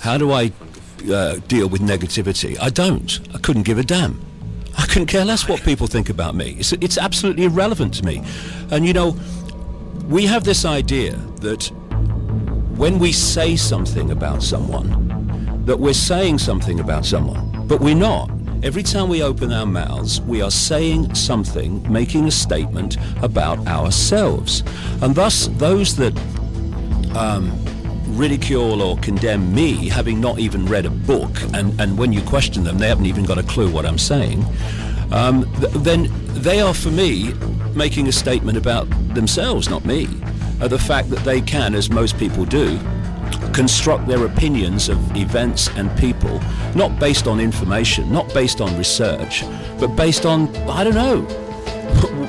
How do I deal with negativity? I don't. I couldn't give a damn. I couldn't care less what people think about me. It's absolutely irrelevant to me. And you know, we have this idea that when we say something about someone, that we're saying something about someone, but we're not. Every time we open our mouths, we are saying something, making a statement about ourselves. And thus, those that ridicule or condemn me, having not even read a book, and when you question them, they haven't even got a clue what I'm saying, then they are, for me, making a statement about themselves, not me. The fact that they can, as most people do, construct their opinions of events and people, not based on information, not based on research, but based on, I don't know,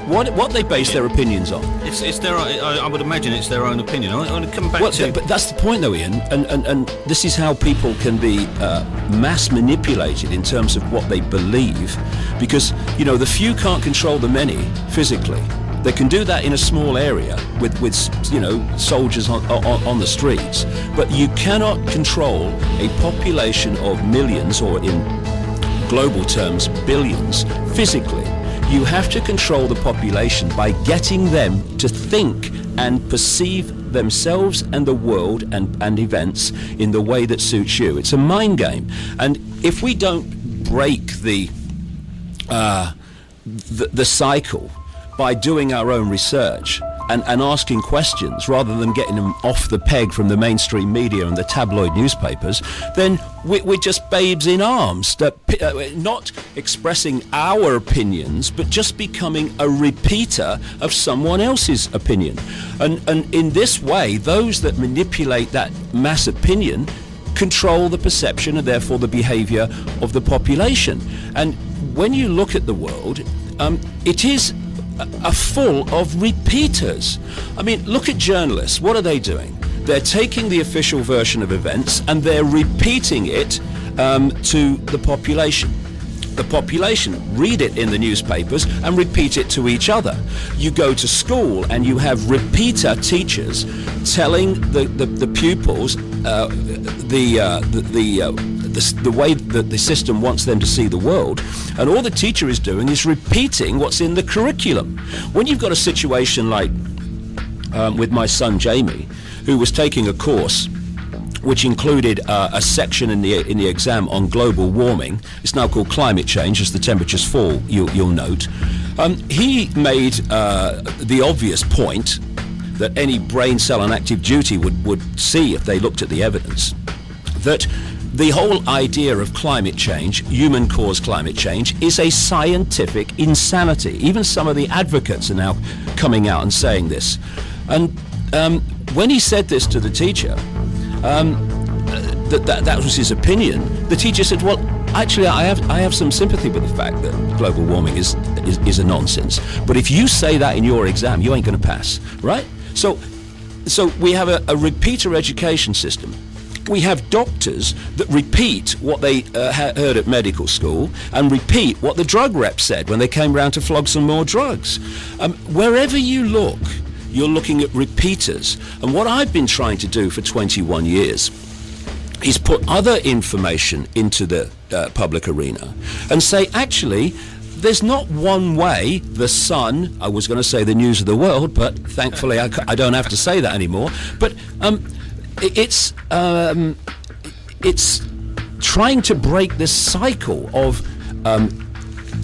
what they base their opinions on. It's their. I would imagine it's their own opinion. I want to come back to. But that's the point, though, Ian. And this is how people can be mass manipulated in terms of what they believe, because you know the few can't control the many physically. They can do that in a small area with you know soldiers on the streets, but you cannot control a population of millions, or in global terms billions, physically. You have to control the population by getting them to think and perceive themselves and the world and events in the way that suits you. It's a mind game, and if we don't break the cycle by doing our own research and asking questions rather than getting them off the peg from the mainstream media and the tabloid newspapers, then we're just babes in arms, not expressing our opinions, but just becoming a repeater of someone else's opinion. And in this way, those that manipulate that mass opinion control the perception and therefore the behavior of the population. And when you look at the world, it is full of repeaters. I mean, look at journalists. What are they doing? They're taking the official version of events and they're repeating it to the population. The population read it in the newspapers and repeat it to each other. You go to school and you have repeater teachers telling the pupils the way that the system wants them to see the world, and all the teacher is doing is repeating what's in the curriculum. When you've got a situation like with my son Jamie, who was taking a course which included a section in the exam on global warming. It's now called climate change, as the temperatures fall, you'll note. He made the obvious point that any brain cell on active duty would see if they looked at the evidence, that the whole idea of climate change, human-caused climate change, is a scientific insanity. Even some of the advocates are now coming out and saying this. And when he said this to the teacher, that was his opinion, the teacher said, well, actually, I have some sympathy with the fact that global warming is a nonsense. But if you say that in your exam, you ain't going to pass, right? So we have a repeater education system. We have doctors that repeat what they heard at medical school and repeat what the drug rep said when they came round to flog some more drugs. Wherever you look, you're looking at repeaters. And what I've been trying to do for 21 years is put other information into the public arena and say, actually, there's not one way the sun, I was going to say the news of the world, but thankfully I don't have to say that anymore, but it's trying to break this cycle of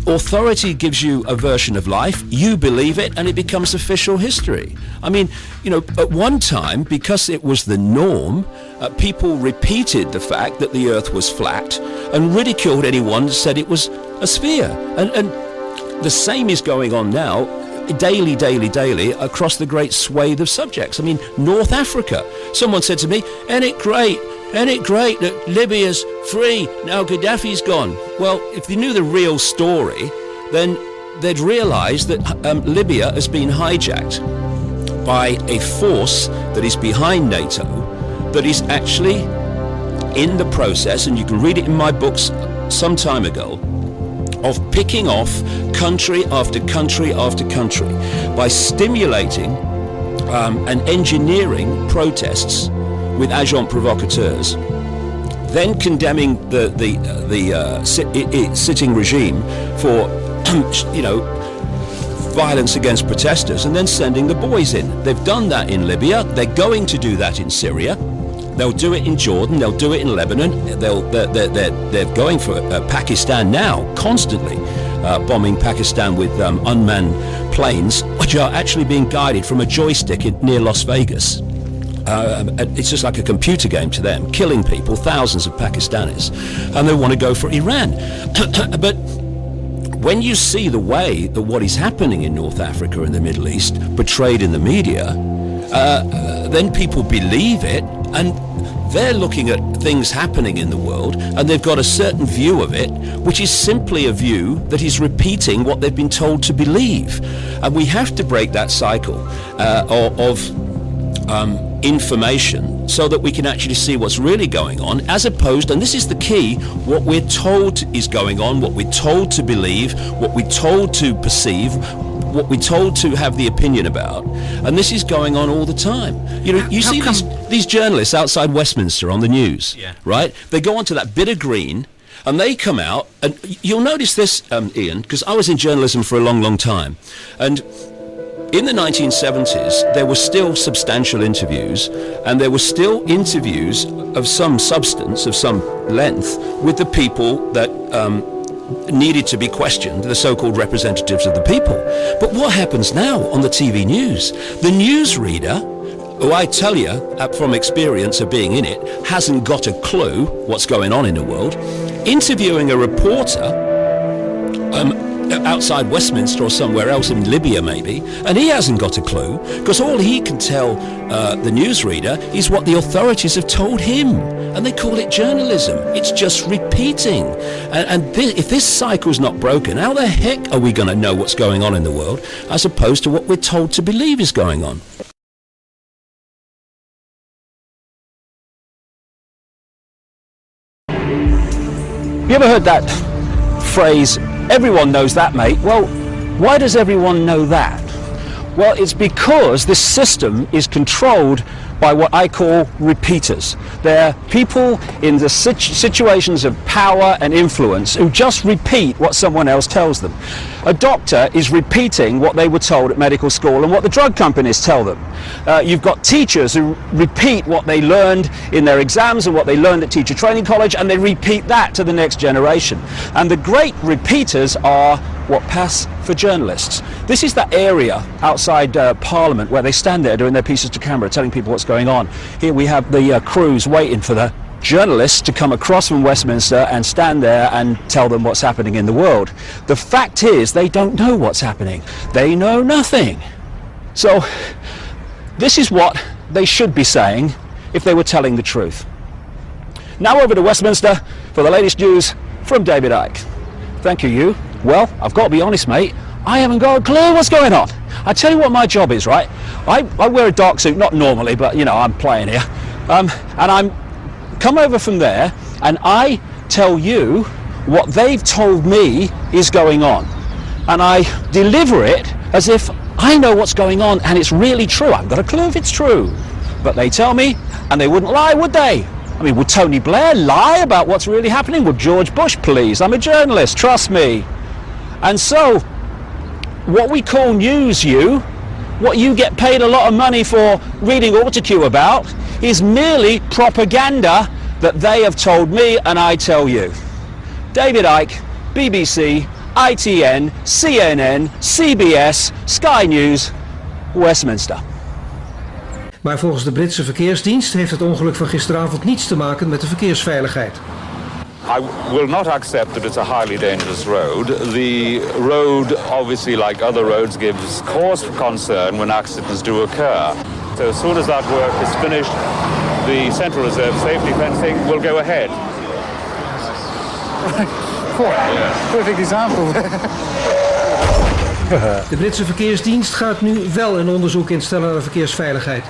authority gives you a version of life, you believe it, and it becomes official history. I mean, you know, at one time, because it was the norm, people repeated the fact that the earth was flat and ridiculed anyone who said it was a sphere. And the same is going on now, daily, across the great swathe of subjects. I mean, North Africa. Someone said to me, isn't it great that Libya's free, now Gaddafi's gone? Well, if they knew the real story, then they'd realise that Libya has been hijacked by a force that is behind NATO, that is actually in the process, and you can read it in my books some time ago, of picking off country after country after country by stimulating and engineering protests with agents provocateurs then condemning the sitting regime for, violence against protesters, and then sending the boys in. They've done that in Libya. They're going to do that in Syria. They'll do it in Jordan. They'll do it in Lebanon. They're going for Pakistan now, constantly bombing Pakistan with unmanned planes, which are actually being guided from a joystick near Las Vegas. It's just like a computer game to them, killing people, thousands of Pakistanis, and they want to go for Iran. But when you see the way that what is happening in North Africa and the Middle East portrayed in the media, then people believe it, and they're looking at things happening in the world, and they've got a certain view of it, which is simply a view that is repeating what they've been told to believe. And we have to break that cycle of information so that we can actually see what's really going on, as opposed, and this is the key, what we're told is going on, what we're told to believe, what we're told to perceive, what we're told to have the opinion about, and this is going on all the time. You see these journalists outside Westminster on the news, right? They go onto that bit of green, and they come out, and you'll notice this, Ian, because I was in journalism for a long, long time, and in the 1970s, there were still substantial interviews, and there were still interviews of some substance, of some length, with the people that needed to be questioned, the so-called representatives of the people. But what happens now on the TV news? The newsreader, who I tell you from experience of being in it, hasn't got a clue what's going on in the world, interviewing a reporter outside Westminster or somewhere else, in Libya maybe, and he hasn't got a clue, because all he can tell the newsreader is what the authorities have told him, and they call it journalism. It's just repeating. If this cycle's not broken, how the heck are we going to know what's going on in the world, as opposed to what we're told to believe is going on? You ever heard that phrase, everyone knows that, mate? Well, why does everyone know that? Well, it's because this system is controlled by what I call repeaters. They're people in the situations of power and influence who just repeat what someone else tells them. A doctor is repeating what they were told at medical school and what the drug companies tell them. You've got teachers who repeat what they learned in their exams and what they learned at teacher training college, and they repeat that to the next generation. And the great repeaters are what pass for journalists. This is that area outside Parliament where they stand there doing their pieces to camera, telling people what's going on. Here we have the crews waiting for the journalists to come across from Westminster and stand there and tell them what's happening in the world. The fact is, they don't know what's happening. They know nothing. So this is what they should be saying if they were telling the truth. Now over to Westminster for the latest news from David Icke. Thank you. Well, I've got to be honest, mate, I haven't got a clue what's going on. I tell you what my job is, right? I wear a dark suit, not normally, but you know, I'm playing here. And I'm come over from there, and I tell you what they've told me is going on. And I deliver it as if I know what's going on and it's really true. I've got a clue if it's true. But they tell me, and they wouldn't lie, would they? I mean, would Tony Blair lie about what's really happening? Would George Bush, please? I'm a journalist, trust me. And so, what we call news, what you get paid a lot of money for reading Autocue about, is merely propaganda that they have told me and I tell you. David Icke, BBC, ITN, CNN, CBS, Sky News, Westminster. Maar volgens de Britse verkeersdienst heeft het ongeluk van gisteravond niets te maken met de verkeersveiligheid. I will not accept that it's a highly dangerous road. The road, obviously like other roads, gives cause for concern when accidents do occur. So as soon as that work is finished, the Central Reserve safety fencing will go ahead. Perfect example. De Britse verkeersdienst gaat nu wel een onderzoek instellen naar de verkeersveiligheid.